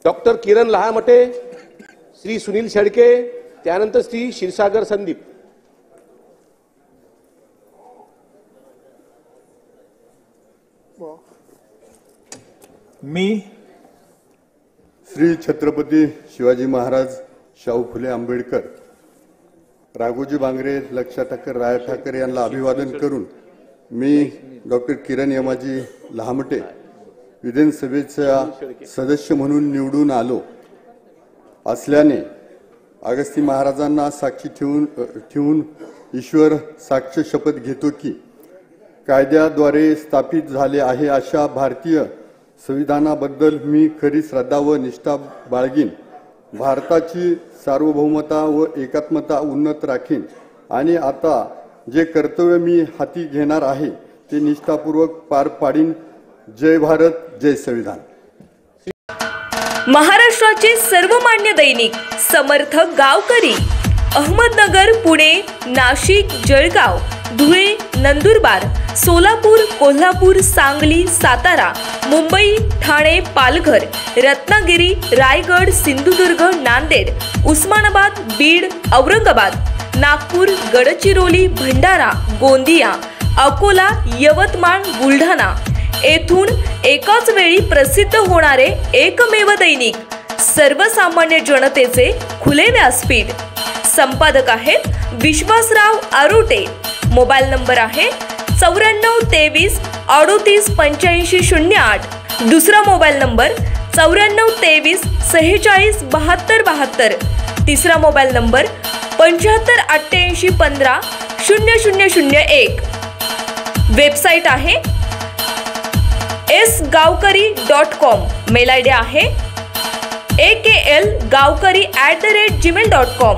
Doctor किरण लहामटे, श्री सुनील शेळके, त्यानंतर श्री क्षीरसागर संदीप। मी श्री छत्रपती शिवाजी महाराज शाहू फुले आंबेडकर राघोजी बांगरे लक्षा ठाकर राया ठाकर यांना अभिवादन करून मी डॉक्टर किरण यमाजी लहामटे विधानसभेचा सदस्य म्हणून निवडून आलो असल्याने अगस्ती महाराजांना साक्षी ठेवून ईश्वर साक्ष शपथ घेतो की कायद्याद्वारे स्थापित झाले आहे अशा भारतीय संविधानाबद्दल मी खरी श्रद्धा व निष्ठा बाळगीन, भारताची सार्वभौमता व एकात्मता उन्नत राखीन आणि आता जे कर्तव्य मी हाती घेणार आहे ते निष्ठापूर्वक पार पाडीन। जय भारत, जय संविधान। महाराष्ट्राचे सर्वमान्य दैनिक समर्थ गावकरी अहमदनगर, पुणे, नाशिक, जळगाव, धुळे, नंदुरबार, सोलापूर, कोल्हापूर, सांगली, सातारा, मुंबई, ठाणे, पालघर, रत्नागिरी, रायगड, सिंधुदुर्ग, नांदेड, उस्मानाबाद, बीड, औरंगाबाद, नागपूर, गडचिरोली, भंडारा, गोंदिया, अकोला, यवतमाळ, बुलढाणा येथून एकाच वेळी प्रसिद्ध होणारे एकमेव दैनिक सर्वसामान्य जनतेचे खुले व्यासपीठ। संपादक आहेत विश्वासराव आरोटे। मोबाईल नंबर आहे 9423 38 85 08। दुसरा मोबाईल नंबर 9423 46 72 72। तिसरा मोबाईल नंबर 75 88 15 0001। वेबसाईट आहे sgavkari.com। मेल आयडी आहे akl gavkari@gmail.com।